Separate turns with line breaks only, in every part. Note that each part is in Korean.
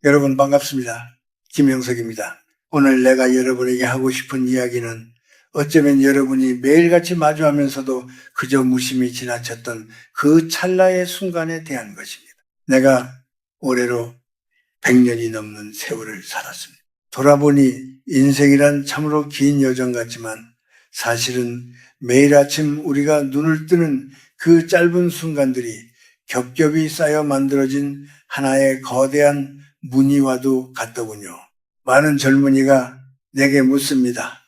여러분 반갑습니다. 김영석입니다. 오늘 내가 여러분에게 하고 싶은 이야기는 어쩌면 여러분이 매일같이 마주하면서도 그저 무심히 지나쳤던 그 찰나의 순간에 대한 것입니다. 내가 올해로 100년이 넘는 세월을 살았습니다. 돌아보니 인생이란 참으로 긴 여정 같지만 사실은 매일 아침 우리가 눈을 뜨는 그 짧은 순간들이 겹겹이 쌓여 만들어진 하나의 거대한 무늬와도 같더군요. 많은 젊은이가 내게 묻습니다.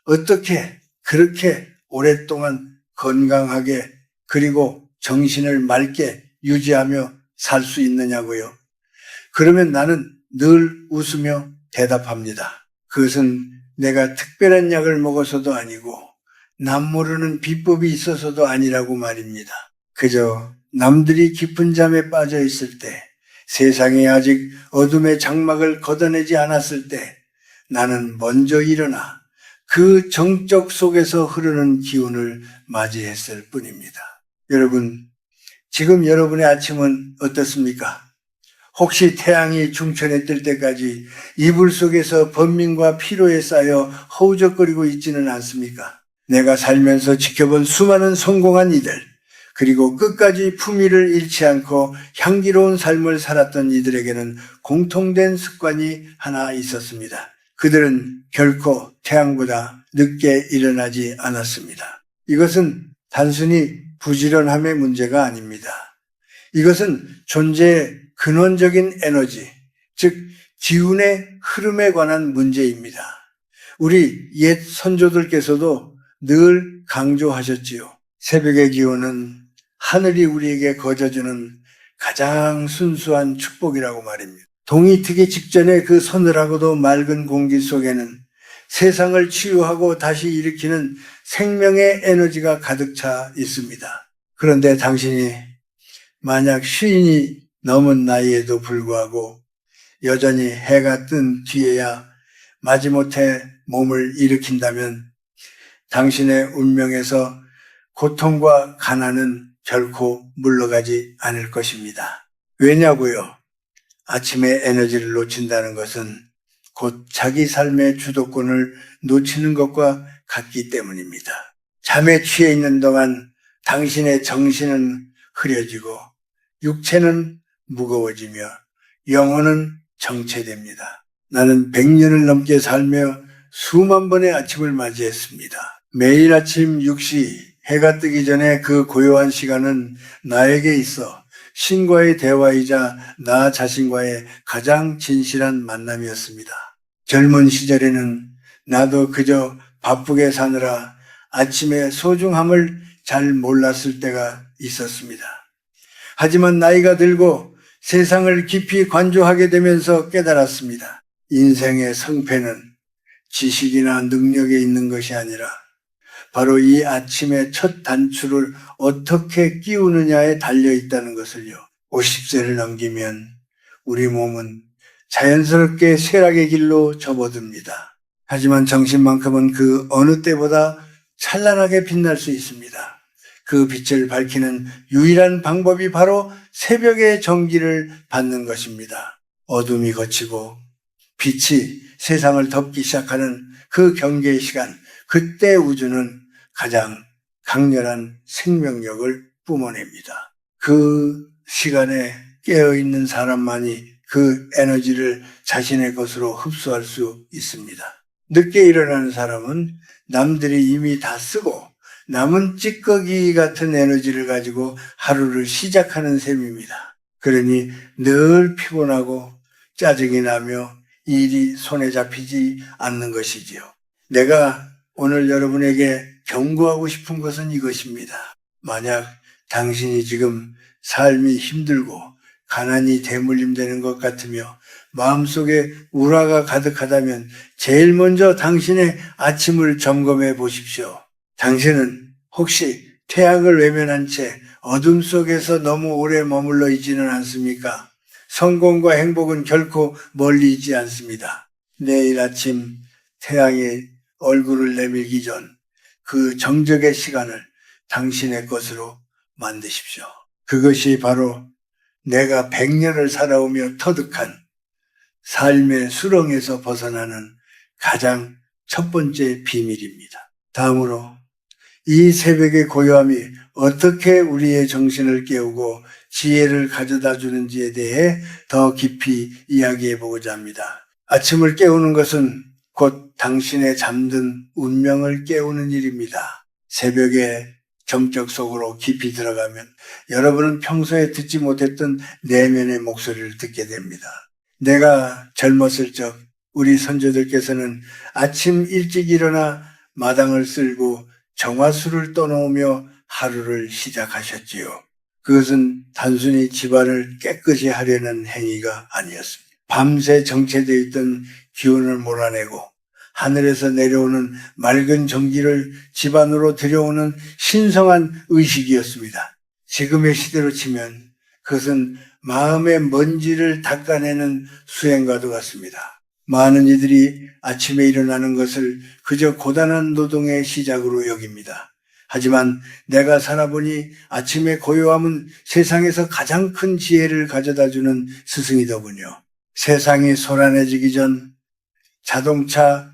어떻게 그렇게 오랫동안 건강하게 그리고 정신을 맑게 유지하며 살 수 있느냐고요. 그러면 나는 늘 웃으며 대답합니다. 그것은 내가 특별한 약을 먹어서도 아니고 남 모르는 비법이 있어서도 아니라고 말입니다. 그저 남들이 깊은 잠에 빠져 있을 때, 세상이 아직 어둠의 장막을 걷어내지 않았을 때 나는 먼저 일어나 그 정적 속에서 흐르는 기운을 맞이했을 뿐입니다. 여러분, 지금 여러분의 아침은 어떻습니까? 혹시 태양이 중천에 뜰 때까지 이불 속에서 번민과 피로에 쌓여 허우적거리고 있지는 않습니까? 내가 살면서 지켜본 수많은 성공한 이들, 그리고 끝까지 품위를 잃지 않고 향기로운 삶을 살았던 이들에게는 공통된 습관이 하나 있었습니다. 그들은 결코 태양보다 늦게 일어나지 않았습니다. 이것은 단순히 부지런함의 문제가 아닙니다. 이것은 존재의 근원적인 에너지, 즉 기운의 흐름에 관한 문제입니다. 우리 옛 선조들께서도 늘 강조하셨지요. 새벽의 기운은 하늘이 우리에게 거저주는 가장 순수한 축복이라고 말입니다. 동이 트기 직전에 그 서늘하고도 맑은 공기 속에는 세상을 치유하고 다시 일으키는 생명의 에너지가 가득 차 있습니다. 그런데 당신이 만약 쉰이 넘은 나이에도 불구하고 여전히 해가 뜬 뒤에야 마지못해 몸을 일으킨다면 당신의 운명에서 고통과 가난은 결코 물러가지 않을 것입니다. 왜냐고요? 아침에 에너지를 놓친다는 것은 곧 자기 삶의 주도권을 놓치는 것과 같기 때문입니다. 잠에 취해 있는 동안 당신의 정신은 흐려지고 육체는 무거워지며 영혼은 정체됩니다. 나는 100년을 넘게 살며 수만 번의 아침을 맞이했습니다. 매일 아침 6시 해가 뜨기 전에 그 고요한 시간은 나에게 있어 신과의 대화이자 나 자신과의 가장 진실한 만남이었습니다. 젊은 시절에는 나도 그저 바쁘게 사느라 아침의 소중함을 잘 몰랐을 때가 있었습니다. 하지만 나이가 들고 세상을 깊이 관조하게 되면서 깨달았습니다. 인생의 성패는 지식이나 능력에 있는 것이 아니라 바로 이 아침의 첫 단추를 어떻게 끼우느냐에 달려있다는 것을요. 50세를 넘기면 우리 몸은 자연스럽게 쇠락의 길로 접어듭니다. 하지만 정신만큼은 그 어느 때보다 찬란하게 빛날 수 있습니다. 그 빛을 밝히는 유일한 방법이 바로 새벽의 정기를 받는 것입니다. 어둠이 걷히고 빛이 세상을 덮기 시작하는 그 경계의 시간, 그때 우주는 가장 강렬한 생명력을 뿜어냅니다. 그 시간에 깨어있는 사람만이 그 에너지를 자신의 것으로 흡수할 수 있습니다. 늦게 일어나는 사람은 남들이 이미 다 쓰고 남은 찌꺼기 같은 에너지를 가지고 하루를 시작하는 셈입니다. 그러니 늘 피곤하고 짜증이 나며 일이 손에 잡히지 않는 것이지요. 내가 오늘 여러분에게 경고하고 싶은 것은 이것입니다. 만약 당신이 지금 삶이 힘들고 가난이 대물림되는 것 같으며 마음속에 우라가 가득하다면 제일 먼저 당신의 아침을 점검해 보십시오. 당신은 혹시 태양을 외면한 채 어둠 속에서 너무 오래 머물러 있지는 않습니까? 성공과 행복은 결코 멀리 있지 않습니다. 내일 아침 태양이 얼굴을 내밀기 전 그 정적의 시간을 당신의 것으로 만드십시오. 그것이 바로 내가 100년을 살아오며 터득한 삶의 수렁에서 벗어나는 가장 첫 번째 비밀입니다. 다음으로 이 새벽의 고요함이 어떻게 우리의 정신을 깨우고 지혜를 가져다 주는지에 대해 더 깊이 이야기해 보고자 합니다. 아침을 깨우는 것은 곧 당신의 잠든 운명을 깨우는 일입니다. 새벽에 정적 속으로 깊이 들어가면 여러분은 평소에 듣지 못했던 내면의 목소리를 듣게 됩니다. 내가 젊었을 적 우리 선조들께서는 아침 일찍 일어나 마당을 쓸고 정화수를 떠놓으며 하루를 시작하셨지요. 그것은 단순히 집안을 깨끗이 하려는 행위가 아니었습니다. 밤새 정체되어 있던 기운을 몰아내고 하늘에서 내려오는 맑은 전기를 집안으로 들여오는 신성한 의식이었습니다. 지금의 시대로 치면 그것은 마음의 먼지를 닦아내는 수행과도 같습니다. 많은 이들이 아침에 일어나는 것을 그저 고단한 노동의 시작으로 여깁니다. 하지만 내가 살아보니 아침의 고요함은 세상에서 가장 큰 지혜를 가져다주는 스승이더군요. 세상이 소란해지기 전 자동차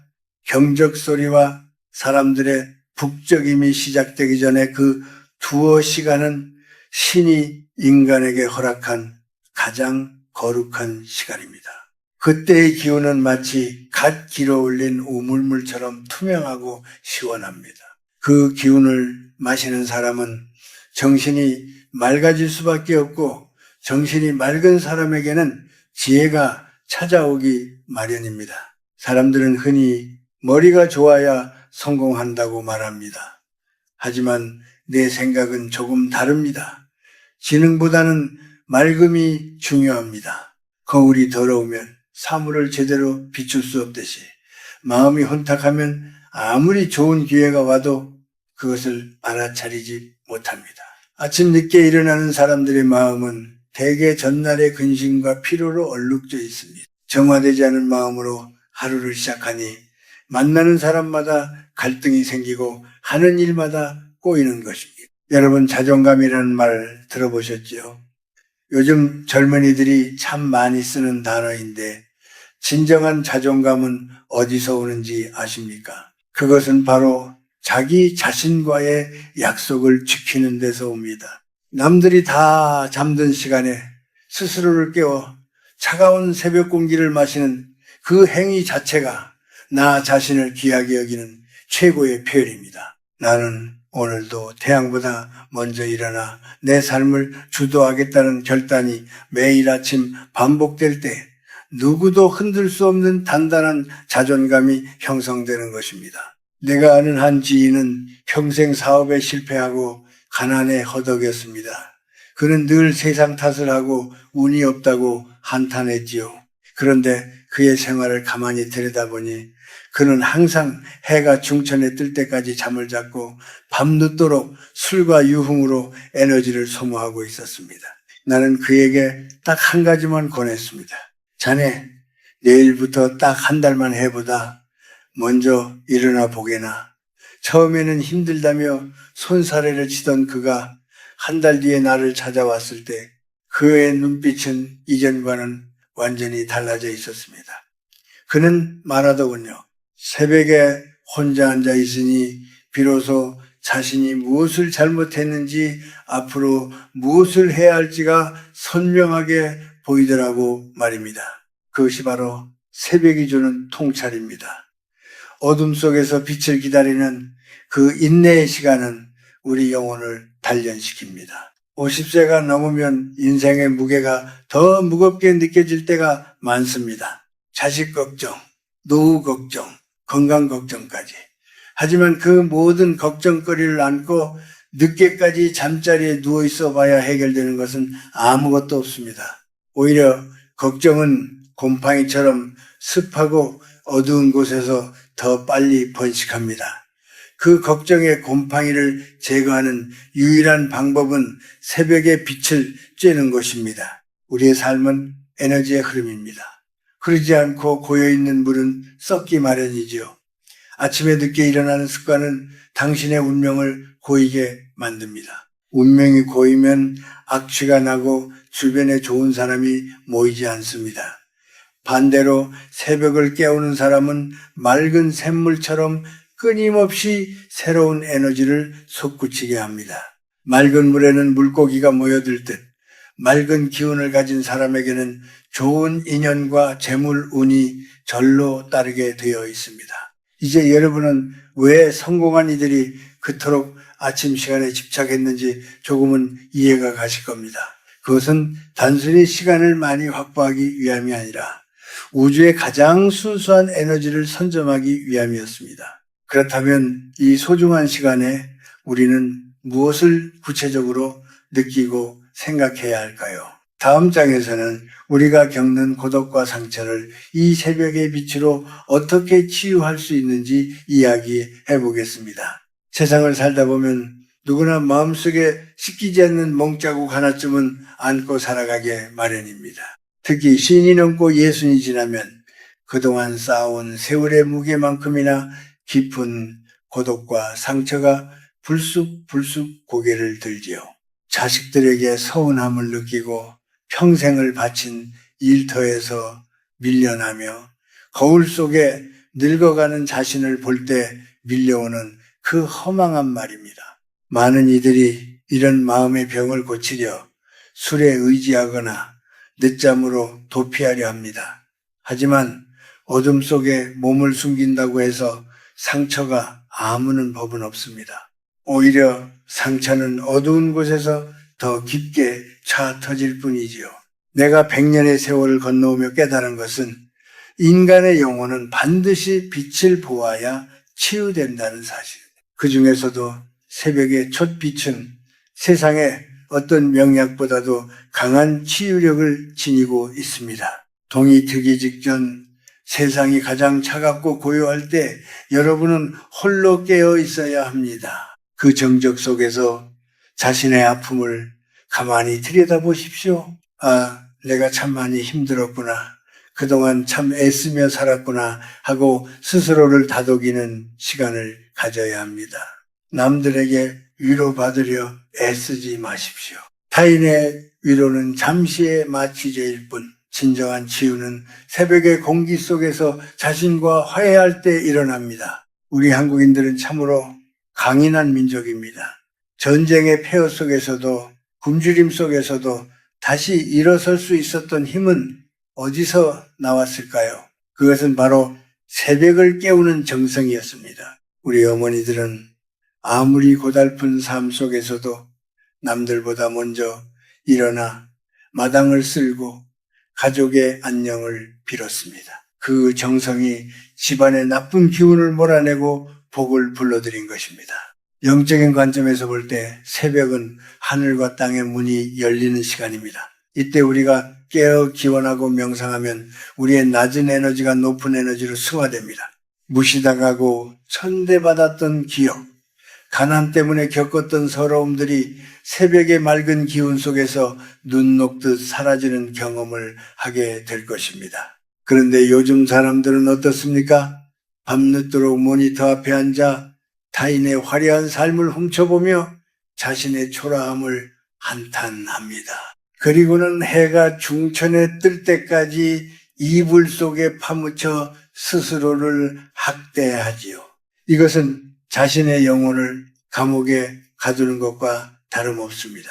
경적 소리와 사람들의 북적임이 시작되기 전에 그 두어 시간은 신이 인간에게 허락한 가장 거룩한 시간입니다. 그때의 기운은 마치 갓 길어 올린 우물물처럼 투명하고 시원합니다. 그 기운을 마시는 사람은 정신이 맑아질 수밖에 없고 정신이 맑은 사람에게는 지혜가 찾아오기 마련입니다. 사람들은 흔히 머리가 좋아야 성공한다고 말합니다. 하지만 내 생각은 조금 다릅니다. 지능보다는 맑음이 중요합니다. 거울이 더러우면 사물을 제대로 비출 수 없듯이 마음이 혼탁하면 아무리 좋은 기회가 와도 그것을 알아차리지 못합니다. 아침 늦게 일어나는 사람들의 마음은 대개 전날의 근심과 피로로 얼룩져 있습니다. 정화되지 않은 마음으로 하루를 시작하니 만나는 사람마다 갈등이 생기고 하는 일마다 꼬이는 것입니다. 여러분, 자존감이라는 말 들어보셨죠? 요즘 젊은이들이 참 많이 쓰는 단어인데 진정한 자존감은 어디서 오는지 아십니까? 그것은 바로 자기 자신과의 약속을 지키는 데서 옵니다. 남들이 다 잠든 시간에 스스로를 깨워 차가운 새벽 공기를 마시는 그 행위 자체가 나 자신을 귀하게 여기는 최고의 표현입니다. 나는 오늘도 태양보다 먼저 일어나 내 삶을 주도하겠다는 결단이 매일 아침 반복될 때 누구도 흔들 수 없는 단단한 자존감이 형성되는 것입니다. 내가 아는 한 지인은 평생 사업에 실패하고 가난에 허덕였습니다. 그는 늘 세상 탓을 하고 운이 없다고 한탄했지요. 그런데 그의 생활을 가만히 들여다보니 그는 항상 해가 중천에 뜰 때까지 잠을 잤고 밤늦도록 술과 유흥으로 에너지를 소모하고 있었습니다. 나는 그에게 딱 한 가지만 권했습니다. 자네, 내일부터 딱 한 달만 해보다 먼저 일어나 보게나. 처음에는 힘들다며 손사래를 치던 그가 한 달 뒤에 나를 찾아왔을 때 그의 눈빛은 이전과는 완전히 달라져 있었습니다. 그는 말하더군요. 새벽에 혼자 앉아 있으니 비로소 자신이 무엇을 잘못했는지 앞으로 무엇을 해야 할지가 선명하게 보이더라고 말입니다. 그것이 바로 새벽이 주는 통찰입니다. 어둠 속에서 빛을 기다리는 그 인내의 시간은 우리 영혼을 단련시킵니다. 50세가 넘으면 인생의 무게가 더 무겁게 느껴질 때가 많습니다. 자식 걱정, 노후 걱정, 건강 걱정까지. 하지만 그 모든 걱정거리를 안고 늦게까지 잠자리에 누워있어 봐야 해결되는 것은 아무것도 없습니다. 오히려 걱정은 곰팡이처럼 습하고 어두운 곳에서 더 빨리 번식합니다. 그 걱정의 곰팡이를 제거하는 유일한 방법은 새벽의 빛을 쬐는 것입니다. 우리의 삶은 에너지의 흐름입니다. 흐르지 않고 고여있는 물은 썩기 마련이지요. 아침에 늦게 일어나는 습관은 당신의 운명을 고이게 만듭니다. 운명이 고이면 악취가 나고 주변에 좋은 사람이 모이지 않습니다. 반대로 새벽을 깨우는 사람은 맑은 샘물처럼 끊임없이 새로운 에너지를 솟구치게 합니다. 맑은 물에는 물고기가 모여들 듯 맑은 기운을 가진 사람에게는 좋은 인연과 재물 운이 절로 따르게 되어 있습니다. 이제 여러분은 왜 성공한 이들이 그토록 아침 시간에 집착했는지 조금은 이해가 가실 겁니다. 그것은 단순히 시간을 많이 확보하기 위함이 아니라 우주의 가장 순수한 에너지를 선점하기 위함이었습니다. 그렇다면 이 소중한 시간에 우리는 무엇을 구체적으로 느끼고 생각해야 할까요? 다음 장에서는 우리가 겪는 고독과 상처를 이 새벽의 빛으로 어떻게 치유할 수 있는지 이야기해 보겠습니다. 세상을 살다 보면 누구나 마음속에 씻기지 않는 멍자국 하나쯤은 안고 살아가게 마련입니다. 특히 쉰이 넘고 예순이 지나면 그동안 쌓아온 세월의 무게만큼이나 깊은 고독과 상처가 불쑥불쑥 고개를 들지요. 자식들에게 서운함을 느끼고 평생을 바친 일터에서 밀려나며 거울 속에 늙어가는 자신을 볼 때 밀려오는 그 허망한 말입니다. 많은 이들이 이런 마음의 병을 고치려 술에 의지하거나 늦잠으로 도피하려 합니다. 하지만 어둠 속에 몸을 숨긴다고 해서 상처가 아무는 법은 없습니다. 오히려 상처는 어두운 곳에서 더 깊게 차 터질 뿐이지요. 내가 100년의 세월을 건너오며 깨달은 것은 인간의 영혼은 반드시 빛을 보아야 치유된다는 사실. 그 중에서도 새벽의 첫 빛은 세상의 어떤 명약보다도 강한 치유력을 지니고 있습니다. 동이 트기 직전 세상이 가장 차갑고 고요할 때 여러분은 홀로 깨어 있어야 합니다. 그 정적 속에서 자신의 아픔을 가만히 들여다보십시오. 아, 내가 참 많이 힘들었구나. 그동안 참 애쓰며 살았구나 하고 스스로를 다독이는 시간을 가져야 합니다. 남들에게 위로받으려 애쓰지 마십시오. 타인의 위로는 잠시의 마취제일 뿐 진정한 치유는 새벽의 공기 속에서 자신과 화해할 때 일어납니다. 우리 한국인들은 참으로 강인한 민족입니다. 전쟁의 폐허 속에서도 굶주림 속에서도 다시 일어설 수 있었던 힘은 어디서 나왔을까요? 그것은 바로 새벽을 깨우는 정성이었습니다. 우리 어머니들은 아무리 고달픈 삶 속에서도 남들보다 먼저 일어나 마당을 쓸고 가족의 안녕을 빌었습니다. 그 정성이 집안의 나쁜 기운을 몰아내고 복을 불러들인 것입니다. 영적인 관점에서 볼 때 새벽은 하늘과 땅의 문이 열리는 시간입니다. 이때 우리가 깨어 기원하고 명상하면 우리의 낮은 에너지가 높은 에너지로 승화됩니다. 무시당하고 천대받았던 기억, 가난 때문에 겪었던 서러움들이 새벽의 맑은 기운 속에서 눈 녹듯 사라지는 경험을 하게 될 것입니다. 그런데 요즘 사람들은 어떻습니까? 밤늦도록 모니터 앞에 앉아 타인의 화려한 삶을 훔쳐보며 자신의 초라함을 한탄합니다. 그리고는 해가 중천에 뜰 때까지 이불 속에 파묻혀 스스로를 학대하지요. 이것은 자신의 영혼을 감옥에 가두는 것과 다름없습니다.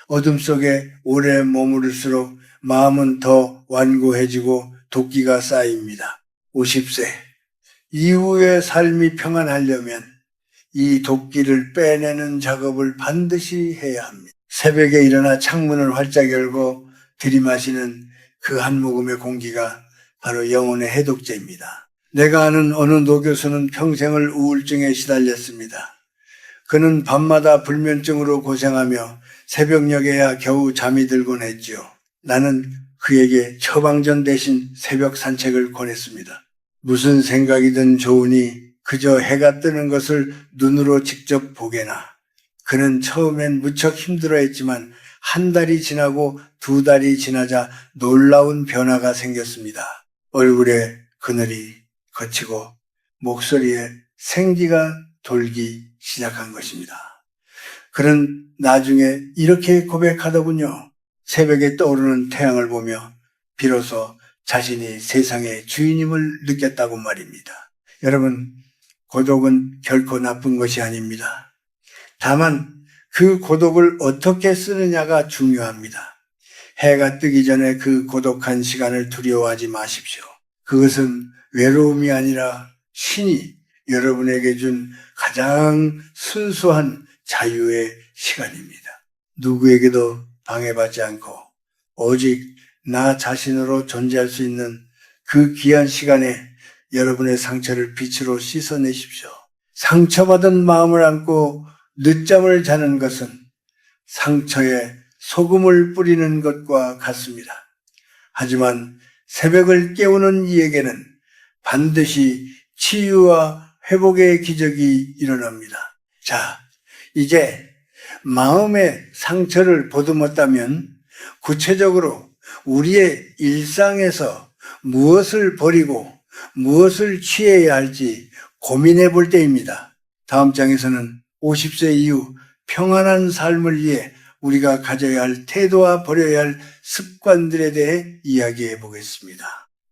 어둠 속에 오래 머무를수록 마음은 더 완고해지고 도끼가 쌓입니다. 50세 이후의 삶이 평안하려면 이 도끼를 빼내는 작업을 반드시 해야 합니다. 새벽에 일어나 창문을 활짝 열고 들이마시는 그 한 모금의 공기가 바로 영혼의 해독제입니다. 내가 아는 어느 노교수는 평생을 우울증에 시달렸습니다. 그는 밤마다 불면증으로 고생하며 새벽녘에야 겨우 잠이 들곤 했지요. 나는 그에게 처방전 대신 새벽 산책을 권했습니다. 무슨 생각이든 좋으니 그저 해가 뜨는 것을 눈으로 직접 보게나. 그는 처음엔 무척 힘들어했지만 한 달이 지나고 두 달이 지나자 놀라운 변화가 생겼습니다. 얼굴에 그늘이 거치고 목소리에 생기가 돌기 시작한 것입니다. 그는 나중에 이렇게 고백하더군요. 새벽에 떠오르는 태양을 보며 비로소 자신이 세상의 주인임을 느꼈다고 말입니다. 여러분, 고독은 결코 나쁜 것이 아닙니다. 다만 그 고독을 어떻게 쓰느냐가 중요합니다. 해가 뜨기 전에 그 고독한 시간을 두려워하지 마십시오. 그것은 외로움이 아니라 신이 여러분에게 준 가장 순수한 자유의 시간입니다. 누구에게도 방해받지 않고 오직 나 자신으로 존재할 수 있는 그 귀한 시간에 여러분의 상처를 빛으로 씻어내십시오. 상처받은 마음을 안고 늦잠을 자는 것은 상처에 소금을 뿌리는 것과 같습니다. 하지만 새벽을 깨우는 이에게는 반드시 치유와 회복의 기적이 일어납니다. 자, 이제 마음의 상처를 보듬었다면 구체적으로 우리의 일상에서 무엇을 버리고 무엇을 취해야 할지 고민해 볼 때입니다. 다음 장에서는 50세 이후 평안한 삶을 위해 우리가 가져야 할 태도와 버려야 할 습관들에 대해 이야기해 보겠습니다.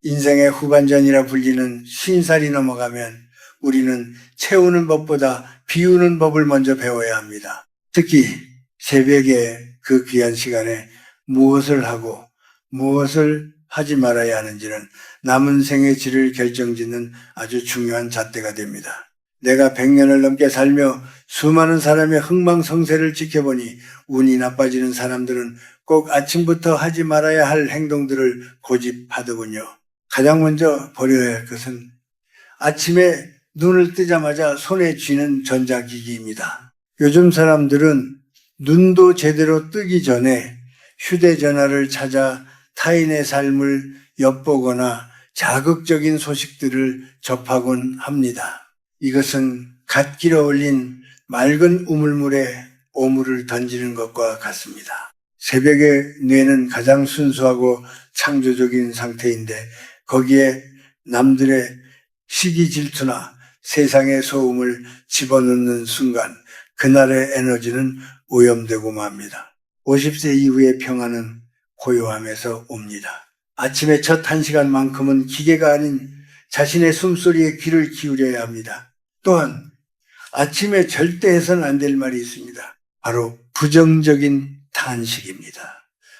인생의 후반전이라 불리는 50살이 넘어가면 우리는 채우는 법보다 비우는 법을 먼저 배워야 합니다. 특히 새벽에 그 귀한 시간에 무엇을 하고 무엇을 하지 말아야 하는지는 남은 생의 질을 결정짓는 아주 중요한 잣대가 됩니다. 내가 100년을 넘게 살며 수많은 사람의 흥망성쇠를 지켜보니 운이 나빠지는 사람들은 꼭 아침부터 하지 말아야 할 행동들을 고집하더군요. 가장 먼저 버려야 할 것은 아침에 눈을 뜨자마자 손에 쥐는 전자기기입니다. 요즘 사람들은 눈도 제대로 뜨기 전에 휴대전화를 찾아 타인의 삶을 엿보거나 자극적인 소식들을 접하곤 합니다. 이것은 갓길어 올린 맑은 우물물에 오물을 던지는 것과 같습니다. 새벽에 뇌는 가장 순수하고 창조적인 상태인데 거기에 남들의 시기 질투나 세상의 소음을 집어넣는 순간 그날의 에너지는 오염되고 맙니다. 50세 이후의 평안은 고요함에서 옵니다. 아침의 첫 1시간만큼은 기계가 아닌 자신의 숨소리에 귀를 기울여야 합니다. 또한 아침에 절대 해서는 안 될 말이 있습니다. 바로 부정적인 탄식입니다.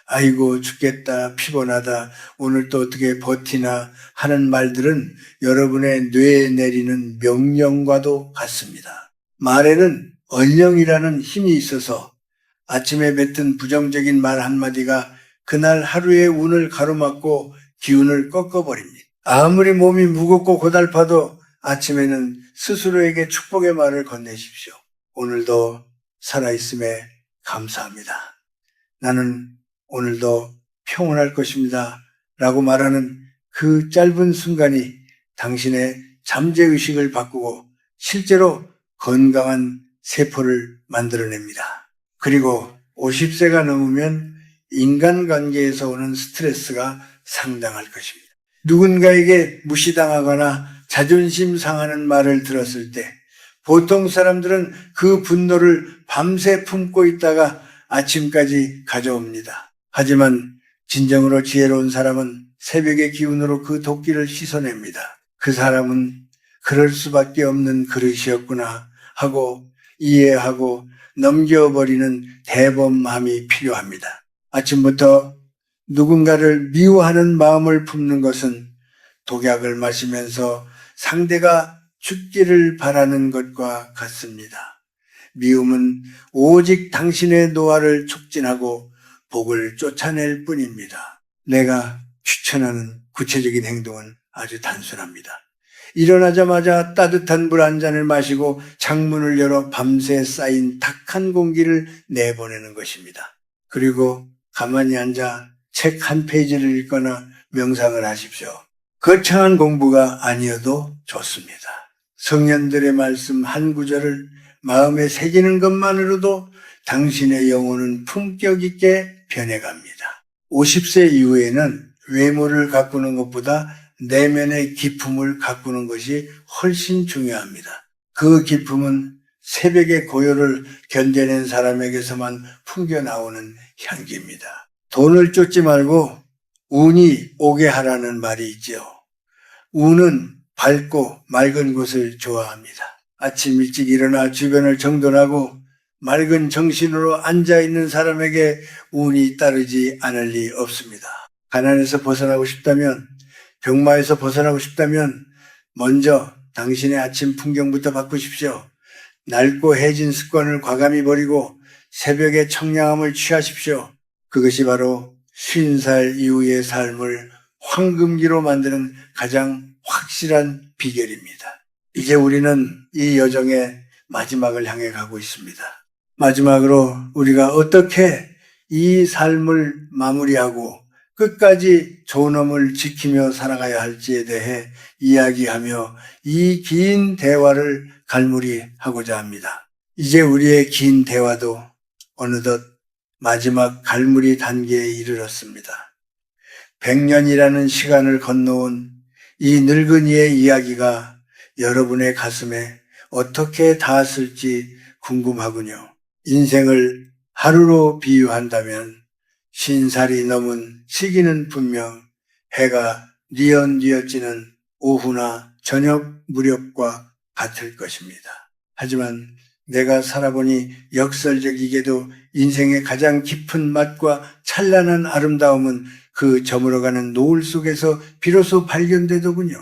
아이고 죽겠다, 피곤하다, 오늘 또 어떻게 버티나 하는 말들은 여러분의 뇌에 내리는 명령과도 같습니다. 말에는 언령이라는 힘이 있어서 아침에 뱉은 부정적인 말 한마디가 그날 하루의 운을 가로막고 기운을 꺾어버립니다. 아무리 몸이 무겁고 고달파도 아침에는 스스로에게 축복의 말을 건네십시오. 오늘도 살아있음에 감사합니다. 나는 오늘도 평온할 것입니다. 라고 말하는 그 짧은 순간이 당신의 잠재의식을 바꾸고 실제로 건강한 세포를 만들어냅니다. 그리고 50세가 넘으면 인간관계에서 오는 스트레스가 상당할 것입니다. 누군가에게 무시당하거나 자존심 상하는 말을 들었을 때 보통 사람들은 그 분노를 밤새 품고 있다가 아침까지 가져옵니다. 하지만 진정으로 지혜로운 사람은 새벽의 기운으로 그 도끼를 씻어냅니다. 그 사람은 그럴 수밖에 없는 그릇이었구나 하고 이해하고 넘겨버리는 대범함이 필요합니다. 아침부터 누군가를 미워하는 마음을 품는 것은 독약을 마시면서 상대가 죽기를 바라는 것과 같습니다. 미움은 오직 당신의 노화를 촉진하고 복을 쫓아낼 뿐입니다. 내가 추천하는 구체적인 행동은 아주 단순합니다. 일어나자마자 따뜻한 물 한 잔을 마시고 창문을 열어 밤새 쌓인 탁한 공기를 내보내는 것입니다. 그리고 가만히 앉아 책 한 페이지를 읽거나 명상을 하십시오. 거창한 공부가 아니어도 좋습니다. 성년들의 말씀 한 구절을 마음에 새기는 것만으로도 당신의 영혼은 품격 있게 변해갑니다. 50세 이후에는 외모를 가꾸는 것보다 내면의 기품을 가꾸는 것이 훨씬 중요합니다. 그 기품은 새벽의 고요를 견뎌낸 사람에게서만 풍겨나오는 향기입니다. 돈을 쫓지 말고 운이 오게 하라는 말이 있죠. 운은 밝고 맑은 곳을 좋아합니다. 아침 일찍 일어나 주변을 정돈하고 맑은 정신으로 앉아있는 사람에게 운이 따르지 않을 리 없습니다. 가난에서 벗어나고 싶다면, 병마에서 벗어나고 싶다면 먼저 당신의 아침 풍경부터 바꾸십시오. 낡고 해진 습관을 과감히 버리고 새벽의 청량함을 취하십시오. 그것이 바로 50살 이후의 삶을 황금기로 만드는 가장 확실한 비결입니다. 이제 우리는 이 여정의 마지막을 향해 가고 있습니다. 마지막으로 우리가 어떻게 이 삶을 마무리하고 끝까지 존엄을 지키며 살아가야 할지에 대해 이야기하며 이 긴 대화를 갈무리하고자 합니다. 이제 우리의 긴 대화도 어느덧 마지막 갈무리 단계에 이르렀습니다. 100년이라는 시간을 건너온 이 늙은이의 이야기가 여러분의 가슴에 어떻게 닿았을지 궁금하군요. 인생을 하루로 비유한다면 50살이 넘은 시기는 분명 해가 뉘엿뉘엿지는 오후나 저녁 무렵과 같을 것입니다. 하지만 내가 살아보니 역설적이게도 인생의 가장 깊은 맛과 찬란한 아름다움은 그 저물어가는 노을 속에서 비로소 발견되더군요.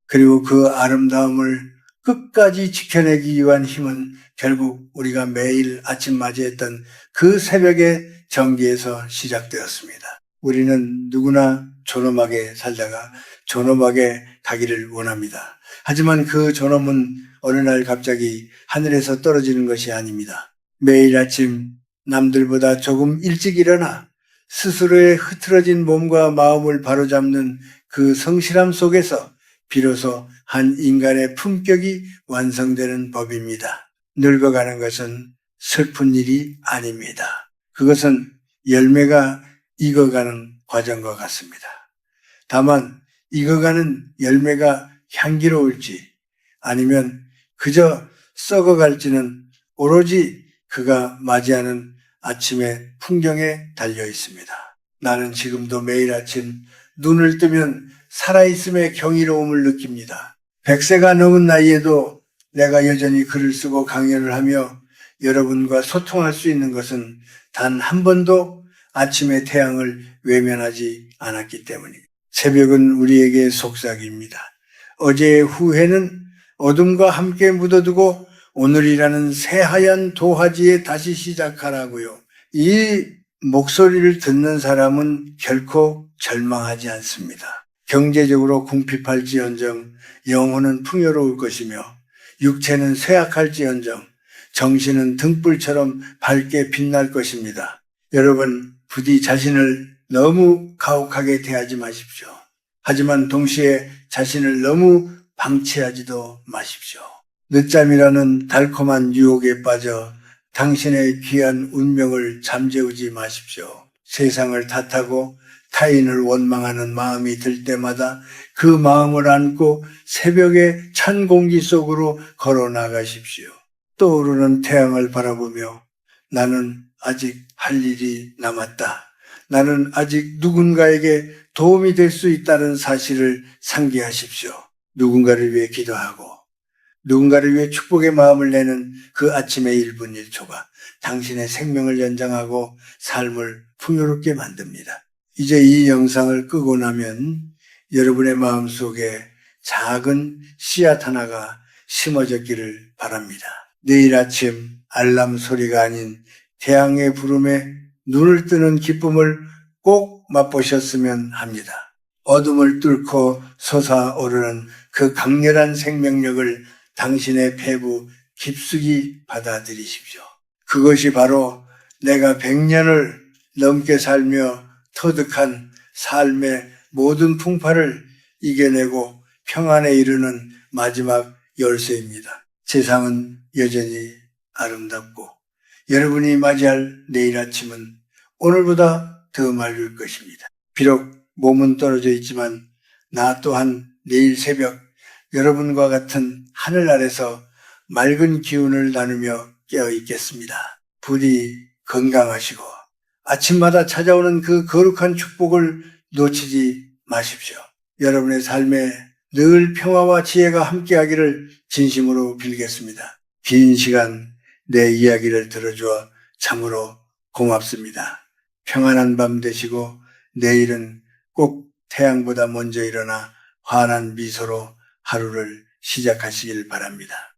그리고 그 아름다움을 끝까지 지켜내기 위한 힘은 결국 우리가 매일 아침 맞이했던 그 새벽의 정기에서 시작되었습니다. 우리는 누구나 존엄하게 살다가 존엄하게 가기를 원합니다. 하지만 그 존엄은 어느 날 갑자기 하늘에서 떨어지는 것이 아닙니다. 매일 아침 남들보다 조금 일찍 일어나 스스로의 흐트러진 몸과 마음을 바로잡는 그 성실함 속에서 비로소 한 인간의 품격이 완성되는 법입니다. 늙어가는 것은 슬픈 일이 아닙니다. 그것은 열매가 익어가는 과정과 같습니다. 다만 익어가는 열매가 향기로울지 아니면 그저 썩어갈지는 오로지 그가 맞이하는 아침의 풍경에 달려 있습니다. 나는 지금도 매일 아침 눈을 뜨면 살아있음의 경이로움을 느낍니다. 100세가 넘은 나이에도 내가 여전히 글을 쓰고 강연을 하며 여러분과 소통할 수 있는 것은 단 한 번도 아침의 태양을 외면하지 않았기 때문입니다. 새벽은 우리에게 속삭입니다. 어제의 후회는 어둠과 함께 묻어두고 오늘이라는 새하얀 도화지에 다시 시작하라고요. 이 목소리를 듣는 사람은 결코 절망하지 않습니다. 경제적으로 궁핍할지언정 영혼은 풍요로울 것이며 육체는 쇠약할지언정 정신은 등불처럼 밝게 빛날 것입니다. 여러분, 부디 자신을 너무 가혹하게 대하지 마십시오. 하지만 동시에 자신을 너무 방치하지도 마십시오. 늦잠이라는 달콤한 유혹에 빠져 당신의 귀한 운명을 잠재우지 마십시오. 세상을 탓하고 타인을 원망하는 마음이 들 때마다 그 마음을 안고 새벽의 찬 공기 속으로 걸어 나가십시오. 떠오르는 태양을 바라보며 나는 아직 할 일이 남았다. 나는 아직 누군가에게 도움이 될 수 있다는 사실을 상기하십시오. 누군가를 위해 기도하고 누군가를 위해 축복의 마음을 내는 그 아침의 1분 1초가 당신의 생명을 연장하고 삶을 풍요롭게 만듭니다. 이제 이 영상을 끄고 나면 여러분의 마음속에 작은 씨앗 하나가 심어졌기를 바랍니다. 내일 아침 알람 소리가 아닌 태양의 부름에 눈을 뜨는 기쁨을 꼭 맛보셨으면 합니다. 어둠을 뚫고 솟아오르는 그 강렬한 생명력을 당신의 폐부 깊숙이 받아들이십시오. 그것이 바로 내가 100년을 넘게 살며 터득한 삶의 모든 풍파를 이겨내고 평안에 이르는 마지막 열쇠입니다. 세상은 여전히 아름답고 여러분이 맞이할 내일 아침은 오늘보다 더 맑을 것입니다. 비록 몸은 떨어져 있지만 나 또한 내일 새벽 여러분과 같은 하늘 아래서 맑은 기운을 나누며 깨어 있겠습니다. 부디 건강하시고 아침마다 찾아오는 그 거룩한 축복을 놓치지 마십시오. 여러분의 삶에 늘 평화와 지혜가 함께하기를 진심으로 빌겠습니다. 긴 시간 내 이야기를 들어주어 참으로 고맙습니다. 평안한 밤 되시고 내일은 꼭 태양보다 먼저 일어나 환한 미소로 하루를 시작하시길 바랍니다.